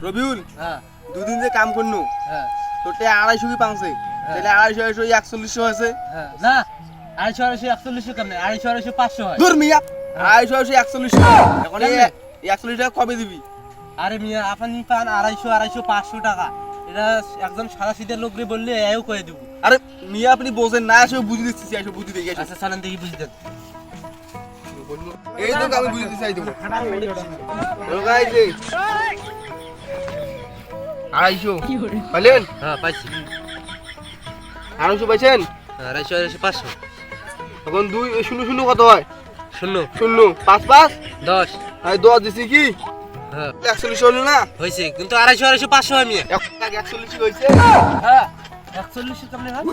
রবিউল হ্যাঁ দুদিন যে কাম করনু হ্যাঁ তোরটা 250 কি পাংছে তাহলে 250 4100 হয়েছে হ্যাঁ না 250 41 কেমনে 250 500 হয় দূর মিয়া 250 4100 এখন এই 41 টাকা কবে দিবি আরে মিয়া আপনি পান 250 500 টাকা এটা একজন সাদা সিধে লোক রে বললে এও কয়ে দেব আরে মিয়া আপনি বোঝেন না এসে বুঝি দিচ্ছি এসে বুঝি দেখি এসে আচ্ছা চলেন দেখি বুঝি দেন এই তো আমি বুঝি দিচ্ছি আইতো ও গাইস এই 250 বলেন হ্যাঁ পাইছি 250 পাইছেন 250 500 এখন 2 শূন্য শূন্য কত হয় শূন্য শূন্য 5 5 10 আর 10 দিছি কি হ্যাঁ 41 হলো না হইছে কিন্তু 250 500 হয় মিয়া 41 হইছে হ্যাঁ 41 কেমনে হয়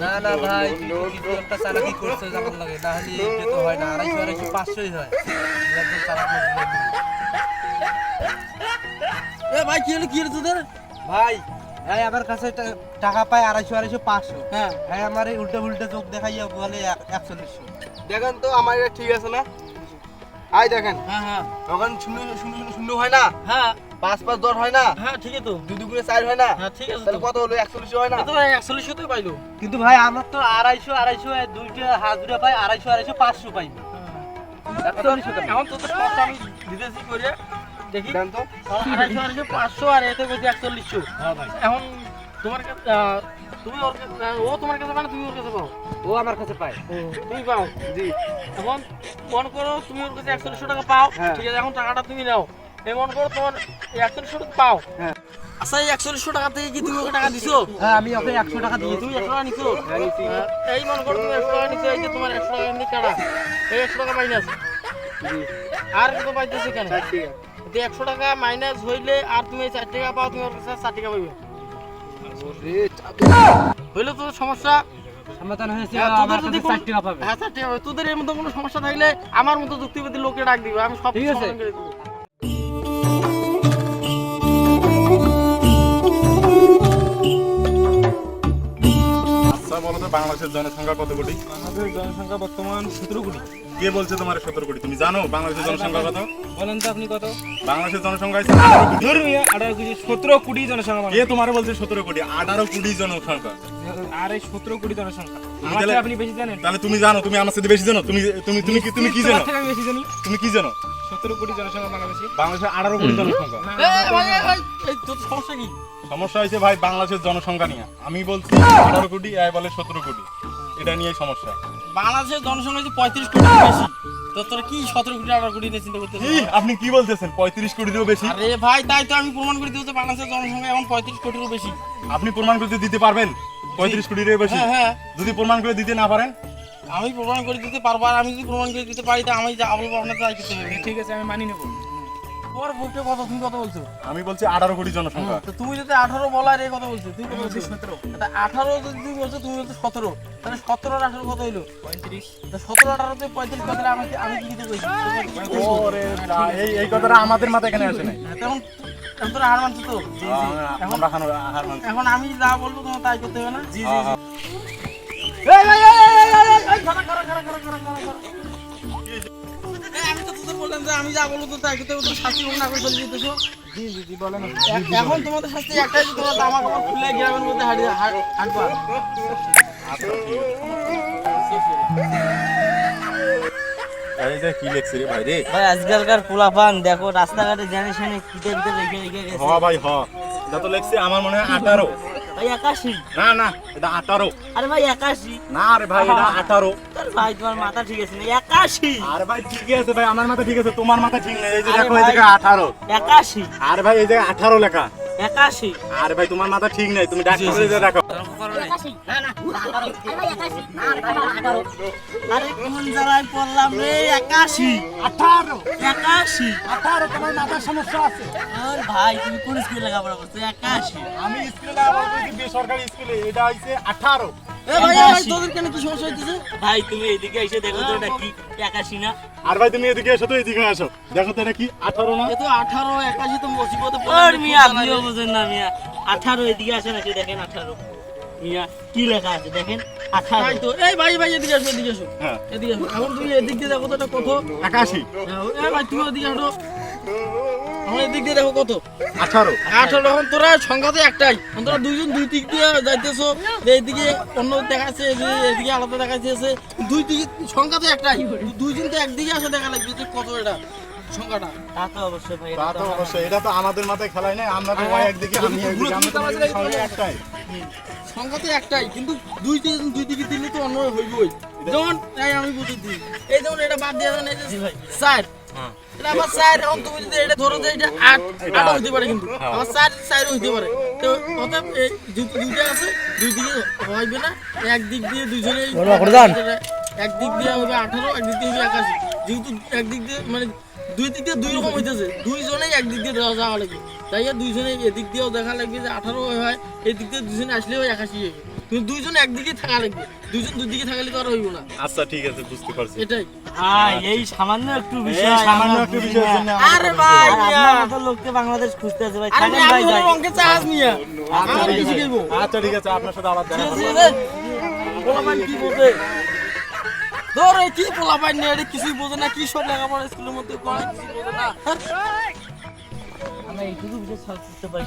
না না ভাই কিছু একটা চালাকি করছে জানার লাগে না হলে এটা তো হয় না 250 500ই হয় একদম চালাক এ ভাই কি হলো তোদের ভাই ভাই আমার কাছে টাকা পায় 250 500 হ্যাঁ ভাই আমার এই উল্টা চোখ দেখাইয়া বলে 4100 দেখেন তো আমার এটা ঠিক আছে না আই দেখেন হ্যাঁ হ্যাঁ তখন শূন্য শূন্য শূন্য হয় না হ্যাঁ 5 5 10 হয় না হ্যাঁ ঠিক আছে তো 2 2 করে 4 হয় না হ্যাঁ ঠিক আছে তাহলে কত হলো 41 হয় না তো 41 তে পাইলো কিন্তু ভাই আমার তো 250 দুইটা হাজুরা পাই 250 500 পাই 41 কেন এখন তো সমস্যা আমি দিতেছি করে দেখি দেন তো 250 500 আর এতে কইতে 4100 হ্যাঁ ভাই এখন তোমার কাছে তুমি ওর কাছে ও তোমার কাছে পায় না তুমি ওর কাছে পাও ও আমার কাছে পায় তুমি পাও জি এখন মনে করো তুমি ওর কাছে 4100 টাকা পাও ঠিক আছে এখন টাকাটা তুমি নাও মনে করো তোমার 4100 টাকা পাও হ্যাঁ আচ্ছা এই 4100 টাকা থেকে কি তুমি ওকে টাকা দিছো হ্যাঁ আমি ওকে 100 টাকা দিয়েছি তুমি 100 টাকা নিছো হ্যাঁ নিছি এই মনে করো তুমি 100 টাকা নিছো এই যে তোমার 100 টাকা এমনি কাটা এই 100 টাকা মাইনাস জি আর কত পাইতেছে কেন ঠিক আছে তো 100 টাকা মাইনাস হইলে আর তুমি 4 টাকা পাও তুমি ওর কাছে 4 টাকা পাইবে হইলো তো সমস্যা সমাধান হয়েছে আমার কাছে 4 টাকা পাবে হ্যাঁ 4 টাকা পাবে তোদের এর মধ্যে কোনো সমস্যা থাকলে আমার মতো যুক্তিবাদী লোকে ডাক দিবে আমি সব সমাধান করে দেব আচ্ছা বলো তো বাংলাদেশের জনসংখ্যা কত কোটি? বাংলাদেশের জনসংখ্যা বর্তমান 17 কোটি। কে বলছে তোমার 17 কোটি? তুমি জানো বাংলাদেশের জনসংখ্যা কত? বলেন তো আপনি কত? বাংলাদেশের জনসংখ্যা হচ্ছে 18 কোটি। ধরুন 18 কোটি 17 কোটি জনসংখ্যা কে তোমার বলছে 17 কোটি? 18 কোটি জনসংখ্যা। আর এই 17 কোটি জনসংখ্যা তুমি আমার তাহলে- চেয়ে আপনি বেশি জানেন? তাহলে তুমি জানো, তুমি আমার সাথে বেশি জানো। তুমি তুমি তুমি কি তুমি কি জানো? তোমার থেকে আমি বেশি জানি। তুমি কি জানো? 17 কোটি জনসংখ্যা বাংলাদেশে। বাংলাদেশের 18 কোটি জনসংখ্যা। ভাই এই তোর সমস্যা কি সমস্যা হয়েছে ভাই বাংলাদেশের জনসংখ্যা নিয়ে। আমি বলছি 18 কোটি, এ বলে 17 কোটি। এটা নিয়ে সমস্যা। বাংলাদেশের জনসংখ্যা হচ্ছে 35 কোটি বেশি তো তোর কি 17 কোটি 18 কোটি নিয়ে চিন্তা করতেছিস কি আপনি কি বলতেছেন? 35 কোটিরও বেশি? আরে ভাই তাই তো আমি প্রমাণ করে দিতে বাংলাদেশের জনসংখ্যা এখন 35 কোটিরও বেশি আপনি প্রমাণ করে দিতে পারবেন 35 কোটিরও বেশি? হ্যাঁ হ্যাঁ যদি প্রমাণ করে দিতে না পারেন? আমি প্রমাণ করে দিতে পারবো আর আমি যদি প্রমাণ করে দিতে পারি তা আমি যা বলবো আপনাকে তাই করতে হবে ঠিক আছে আমি মানি নেব। তোমার বুকে কত তুমি কত বলছো আমি বলছি 18 কোটি জনসংখ্যা। তো তুমি যদি 18 বলা আর এই কথা বলছো তুই কত বলছিস 17 এটা 18 যদি তুমি বলছো তুমি বলছো 17 তাহলে 17 আর 18 কত হইলো 35 তো 17 18 তে 35 কত হলে আমি কি দিতে কইছি ওরে এই কথাটা আমাদের মাথায় এখানে আসে নাই। তখন এখন তোর হার মানছো তো আমরা হার মানছি। এখন আমি যা বলবো তোমার তাই করতে হবে না জি হ্যাঁ, হ্যাঁ। এই ভাই এই খারা আমি তো তোদের বললাম যে আমি যা বলবো তো তাই করতে হবে তুমি শাস্তি না করে চলে যেতেছো জি জি জি বলেন। এখন তোমাদের শাস্তি একটাই যে তোমরা জামা কাপড় খুলে গ্রামের মধ্যে হাঁটবা এই যে কি লেখছে রে ভাই রে? ভাই আজকালকার পোলাপান দেখো রাস্তাঘাটে জানে শুনে কিতে কিতে রেখে রেখে গেছে। হ ভাই হ। এটা তো লেখছে আমার মনে হয় 18। ভাই 81 না না এটা 18। আরে ভাই 81 না রে ভাই এটা 18। তোর ভাই তোমার মাথা ঠিক আছে না 81 আরে ভাই ঠিক আছে ভাই, আমার মাথা ঠিক আছে, তোমার মাথা ঠিক নেই। এই যে আরে দেখো এই ভাই। জায়গায় 18। 81 আরে ভাই এই জায়গায় 18 লেখা। 81 আরে ভাই তোমার মাথা ঠিক নেই, তুমি ডাক্তারে যা দেখো। আরে কোন জায়গায় পড়লাম রে 81 18 81 18 তোমার মাথার সমস্যা আছে। আর ভাই তুমি কোন স্কুলে লেখাপড়া করছো 81 আমি স্কুলে আবার বলছি বেসরকারি স্কুলে, এটা হইছে 18। এ ভাই তোদের কেন কি সমস্যা হইতেছে ভাই তুমি এদিকে এসে দেখো তো এটা কি 81 না আর ভাই তুমি এদিকে এসো তো, এদিকে আসো দেখো তো এটা কি 18 না? এ তো 18 81 তো মুসিবতে ওর মিয়া আপনিও বুঝেন না মিয়া 18 এদিকে আসে নাকি দেখেন 18 মিয়া কি লেখা আছে দেখেন 18 তাই তো এই ভাই এদিকে আসো হ্যাঁ এদিকে আসো এখন তুমি এদিক দিয়ে দেখো তো এটা কত 81। এ ভাই তুমি এদিকে হাঁটো এখন এদিক দিয়ে দেখো কত 18 18 এখন তোরা সংখ্যাতে একটাই এখন তোরা দুইজন দুই দিক দিয়ে যাইতেছো এইদিকে অন্য দেখাচ্ছে এদিকে আলাদা দেখাচ্ছে দুই দিকে সংখ্যাতে একটাই দুইজন তো একদিকে আসে দেখা লাগবে যে কত এটা সংখ্যাটা তা তো অবশ্যই ভাই তা তো অবশ্যই এটা তো আমাদের মাথায় খেলাই নাই আমরা তো ভাই একদিকে আমি একদিকে আমরা তো সঙ্গে একটাই সংখ্যাতে একটাই কিন্তু দুই দিকে দিলে তো অন্য হইবই যেমন তাই আমি বুঝেছি এই যেমন এটা বাদ দিয়ে দেন এই যে স্যার এটা আমার স্যার এখন তুমি যদি এটা ধরো যে এটা 8 হইতে পারে কিন্তু আমার স্যার হইতে পারে তো অতএব এই দুইটা আছে দুই দিকে হইবে না এক দিক দিয়ে দুইজনে এক দিক দিয়ে হবে 18 এক দিক দিয়ে হবে 81 যেহেতু এক দিক দিয়ে মানে দুই দিক দিয়ে দুই রকম হইতেছে দুইজনেই এক দিক দিয়ে যাওয়া লাগবে তাই দুইজনে এদিক দিয়েও দেখা লাগবে যে 18 হয় এই দিক দিয়ে দুইজনে আসলেও 81 হবে কিন্তু দুইজন একদিকে থাকা লাগবে দুইজন দুই দিকে থাকলে তো আর হইব না আচ্ছা ঠিক আছে বুঝতে পারছি এটাই ভাই এই সামান্য একটু বিষয় সামান্য একটু বিষয়ের জন্য আরে ভাই আপনার মতো লোককে বাংলাদেশ খুঁজতে আছে ভাই আরে থাকেন ভাই আমি যাই অঙ্কে চাষ নিয়া আমার কিছু দেবো আচ্ছা ঠিক আছে আপনার সাথে আবার দেখা হবে। পোলাপান কি বোঝে ধর এই কি পোলাপান নিয়ে এটা কিছুই বোঝে না কি সব লেখাপড়া স্কুলের মধ্যে করে কিছু বোঝে না আমরা এইটুকু বিষয় সলভ করতে পারি